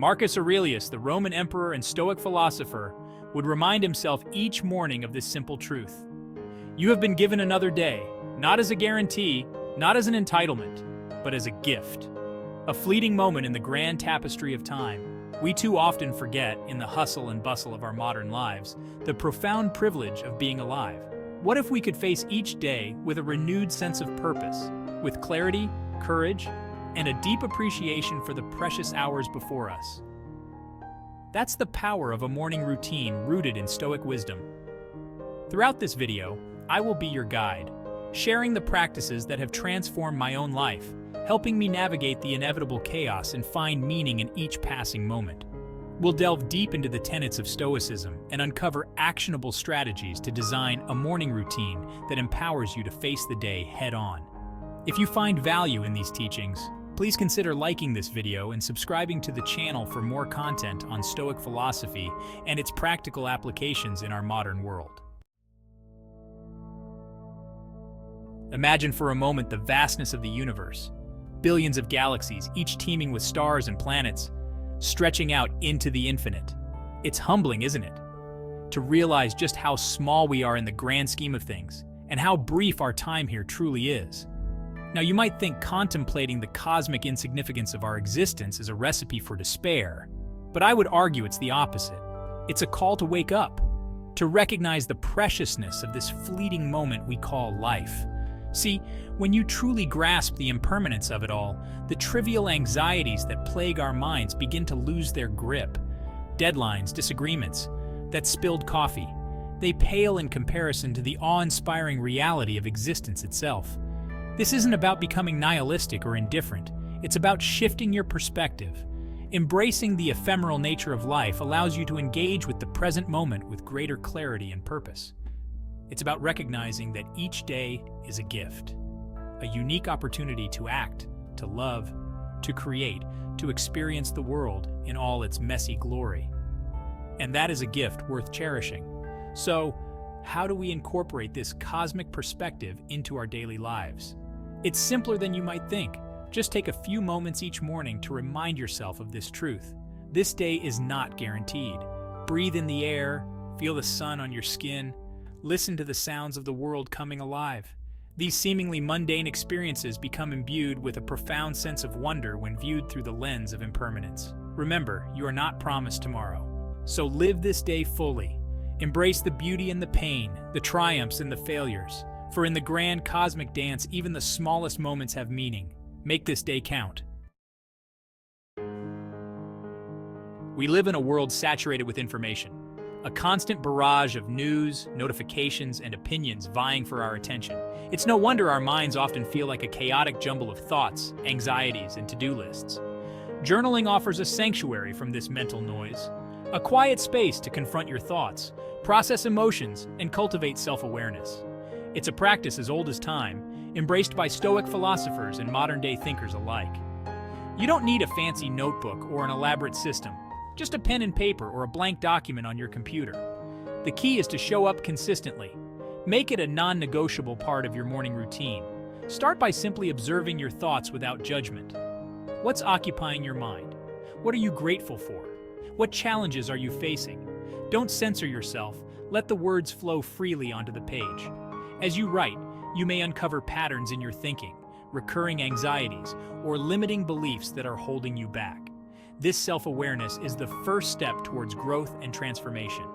Marcus Aurelius, the Roman emperor and Stoic philosopher, would remind himself each morning of this simple truth. You have been given another day, not as a guarantee, not as an entitlement, but as a gift. A fleeting moment in the grand tapestry of time. We too often forget, in the hustle and bustle of our modern lives, the profound privilege of being alive. What if we could face each day with a renewed sense of purpose, with clarity, courage, and a deep appreciation for the precious hours before us? That's the power of a morning routine rooted in Stoic wisdom. Throughout this video, I will be your guide, sharing the practices that have transformed my own life, helping me navigate the inevitable chaos and find meaning in each passing moment. We'll delve deep into the tenets of Stoicism and uncover actionable strategies to design a morning routine that empowers you to face the day head-on. If you find value in these teachings, please consider liking this video and subscribing to the channel for more content on Stoic philosophy and its practical applications in our modern world. Imagine for a moment the vastness of the universe. Billions of galaxies, each teeming with stars and planets, stretching out into the infinite. It's humbling, isn't it? To realize just how small we are in the grand scheme of things, and how brief our time here truly is. Now, you might think contemplating the cosmic insignificance of our existence is a recipe for despair, but I would argue it's the opposite. It's a call to wake up, to recognize the preciousness of this fleeting moment we call life. See, when you truly grasp the impermanence of it all, the trivial anxieties that plague our minds begin to lose their grip. Deadlines, disagreements, that spilled coffee, they pale in comparison to the awe-inspiring reality of existence itself. This isn't about becoming nihilistic or indifferent. It's about shifting your perspective. Embracing the ephemeral nature of life allows you to engage with the present moment with greater clarity and purpose. It's about recognizing that each day is a gift, a unique opportunity to act, to love, to create, to experience the world in all its messy glory. And that is a gift worth cherishing. So, how do we incorporate this cosmic perspective into our daily lives? It's simpler than you might think. Just take a few moments each morning to remind yourself of this truth. This day is not guaranteed. Breathe in the air, feel the sun on your skin, listen to the sounds of the world coming alive. These seemingly mundane experiences become imbued with a profound sense of wonder when viewed through the lens of impermanence. Remember, you are not promised tomorrow. So live this day fully. Embrace the beauty and the pain, the triumphs and the failures. For in the grand cosmic dance, even the smallest moments have meaning. Make this day count. We live in a world saturated with information. A constant barrage of news, notifications, and opinions vying for our attention. It's no wonder our minds often feel like a chaotic jumble of thoughts, anxieties, and to-do lists. Journaling offers a sanctuary from this mental noise, a quiet space to confront your thoughts, process emotions, and cultivate self-awareness. It's a practice as old as time, embraced by Stoic philosophers and modern-day thinkers alike. You don't need a fancy notebook or an elaborate system. Just a pen and paper or a blank document on your computer. The key is to show up consistently. Make it a non-negotiable part of your morning routine. Start by simply observing your thoughts without judgment. What's occupying your mind? What are you grateful for? What challenges are you facing? Don't censor yourself. Let the words flow freely onto the page. As you write, you may uncover patterns in your thinking, recurring anxieties, or limiting beliefs that are holding you back. This self-awareness is the first step towards growth and transformation.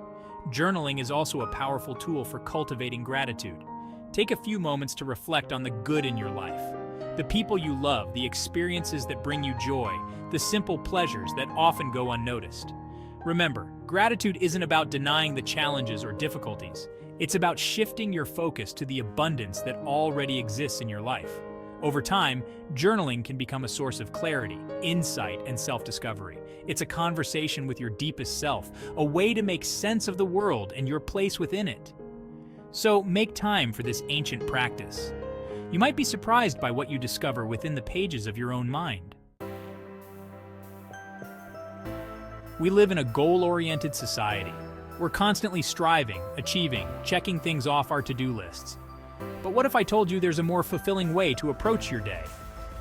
Journaling is also a powerful tool for cultivating gratitude. Take a few moments to reflect on the good in your life, the people you love, the experiences that bring you joy, the simple pleasures that often go unnoticed. Remember, gratitude isn't about denying the challenges or difficulties. It's about shifting your focus to the abundance that already exists in your life. Over time, journaling can become a source of clarity, insight, and self-discovery. It's a conversation with your deepest self, a way to make sense of the world and your place within it. So make time for this ancient practice. You might be surprised by what you discover within the pages of your own mind. We live in a goal-oriented society. We're constantly striving, achieving, checking things off our to-do lists. But what if I told you there's a more fulfilling way to approach your day?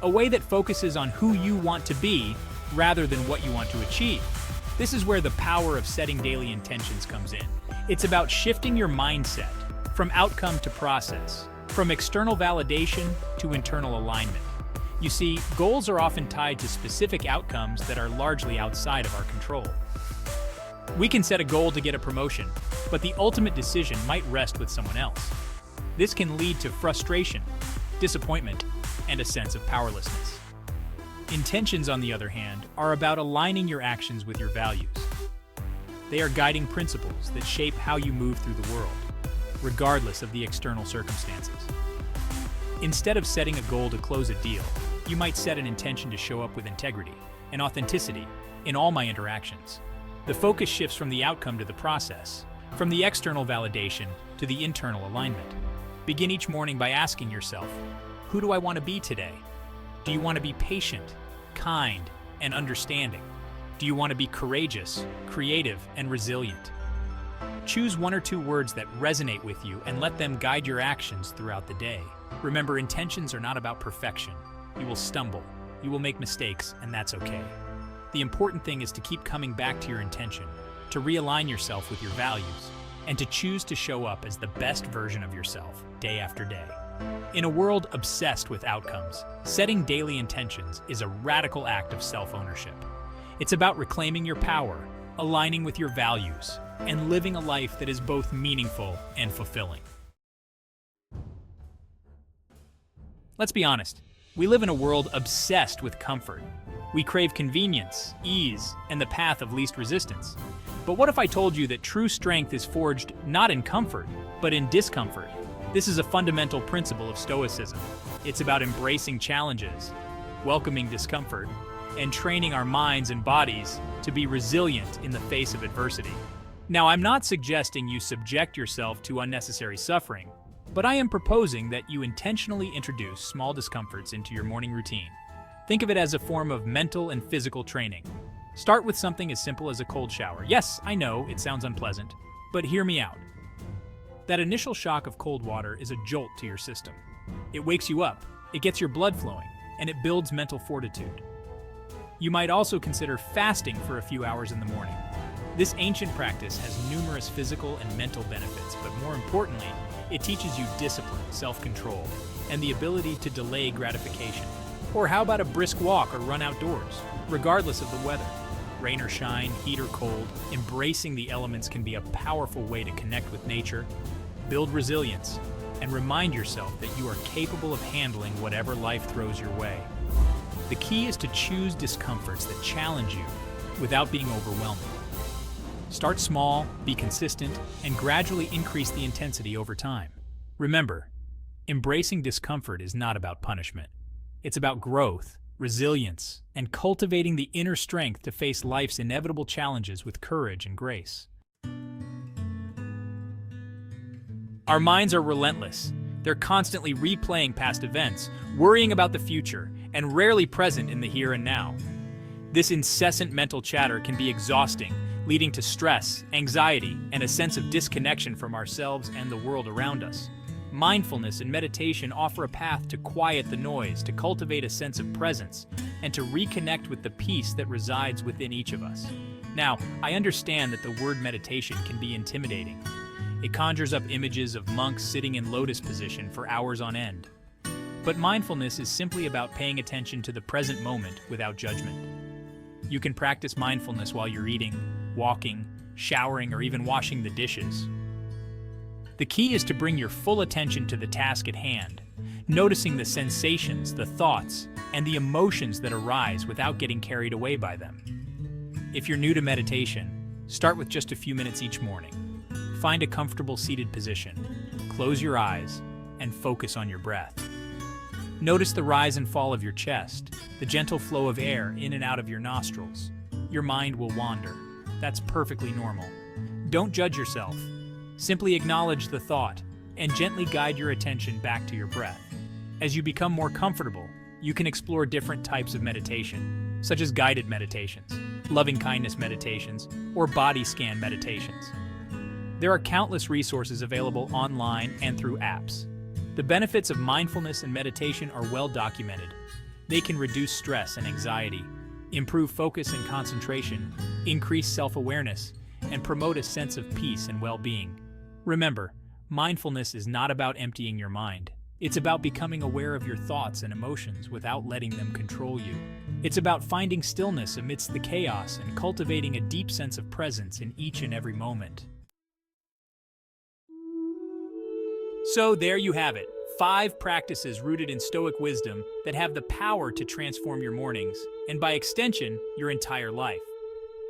A way that focuses on who you want to be rather than what you want to achieve. This is where the power of setting daily intentions comes in. It's about shifting your mindset from outcome to process, from external validation to internal alignment. You see, goals are often tied to specific outcomes that are largely outside of our control. We can set a goal to get a promotion, but the ultimate decision might rest with someone else. This can lead to frustration, disappointment, and a sense of powerlessness. Intentions, on the other hand, are about aligning your actions with your values. They are guiding principles that shape how you move through the world, regardless of the external circumstances. Instead of setting a goal to close a deal, you might set an intention to show up with integrity and authenticity in all my interactions. The focus shifts from the outcome to the process, from the external validation to the internal alignment. Begin each morning by asking yourself, who do I want to be today? Do you want to be patient, kind, and understanding? Do you want to be courageous, creative, and resilient? Choose one or two words that resonate with you and let them guide your actions throughout the day. Remember, intentions are not about perfection. You will stumble, you will make mistakes, and that's okay. The important thing is to keep coming back to your intention, to realign yourself with your values, and to choose to show up as the best version of yourself day after day. In a world obsessed with outcomes, setting daily intentions is a radical act of self-ownership. It's about reclaiming your power, aligning with your values, and living a life that is both meaningful and fulfilling. Let's be honest, we live in a world obsessed with comfort. We crave convenience, ease, and the path of least resistance. But what if I told you that true strength is forged not in comfort, but in discomfort? This is a fundamental principle of Stoicism. It's about embracing challenges, welcoming discomfort, and training our minds and bodies to be resilient in the face of adversity. Now, I'm not suggesting you subject yourself to unnecessary suffering, but I am proposing that you intentionally introduce small discomforts into your morning routine. Think of it as a form of mental and physical training. Start with something as simple as a cold shower. Yes, I know it sounds unpleasant, but hear me out. That initial shock of cold water is a jolt to your system. It wakes you up, it gets your blood flowing, and it builds mental fortitude. You might also consider fasting for a few hours in the morning. This ancient practice has numerous physical and mental benefits, but more importantly, it teaches you discipline, self-control, and the ability to delay gratification. Or how about a brisk walk or run outdoors, regardless of the weather? Rain or shine, heat or cold, embracing the elements can be a powerful way to connect with nature, build resilience, and remind yourself that you are capable of handling whatever life throws your way. The key is to choose discomforts that challenge you without being overwhelming. Start small, be consistent, and gradually increase the intensity over time. Remember, embracing discomfort is not about punishment. It's about growth, resilience, and cultivating the inner strength to face life's inevitable challenges with courage and grace. Our minds are relentless. They're constantly replaying past events, worrying about the future, and rarely present in the here and now. This incessant mental chatter can be exhausting, leading to stress, anxiety, and a sense of disconnection from ourselves and the world around us. Mindfulness and meditation offer a path to quiet the noise, to cultivate a sense of presence, and to reconnect with the peace that resides within each of us. Now, I understand that the word meditation can be intimidating. It conjures up images of monks sitting in lotus position for hours on end. But mindfulness is simply about paying attention to the present moment without judgment. You can practice mindfulness while you're eating, walking, showering, or even washing the dishes. The key is to bring your full attention to the task at hand, noticing the sensations, the thoughts, and the emotions that arise without getting carried away by them. If you're new to meditation, start with just a few minutes each morning. Find a comfortable seated position, close your eyes, and focus on your breath. Notice the rise and fall of your chest, the gentle flow of air in and out of your nostrils. Your mind will wander. That's perfectly normal. Don't judge yourself. Simply acknowledge the thought and gently guide your attention back to your breath. As you become more comfortable, you can explore different types of meditation, such as guided meditations, loving-kindness meditations, or body scan meditations. There are countless resources available online and through apps. The benefits of mindfulness and meditation are well documented. They can reduce stress and anxiety, improve focus and concentration, increase self-awareness, and promote a sense of peace and well-being. Remember, mindfulness is not about emptying your mind. It's about becoming aware of your thoughts and emotions without letting them control you. It's about finding stillness amidst the chaos and cultivating a deep sense of presence in each and every moment. So there you have it, 5 practices rooted in Stoic wisdom that have the power to transform your mornings, and by extension, your entire life.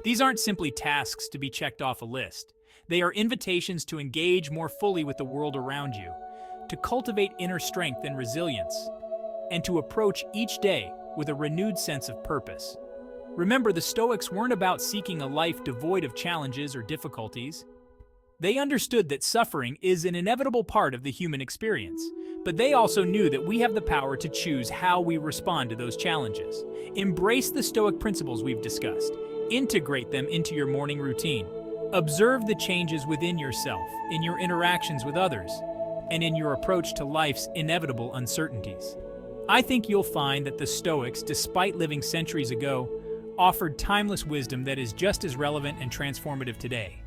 These aren't simply tasks to be checked off a list. They are invitations to engage more fully with the world around you, to cultivate inner strength and resilience, and to approach each day with a renewed sense of purpose. Remember, the Stoics weren't about seeking a life devoid of challenges or difficulties. They understood that suffering is an inevitable part of the human experience, but they also knew that we have the power to choose how we respond to those challenges. Embrace the Stoic principles we've discussed. Integrate them into your morning routine. Observe the changes within yourself, in your interactions with others, and in your approach to life's inevitable uncertainties. I think you'll find that the Stoics, despite living centuries ago, offered timeless wisdom that is just as relevant and transformative today.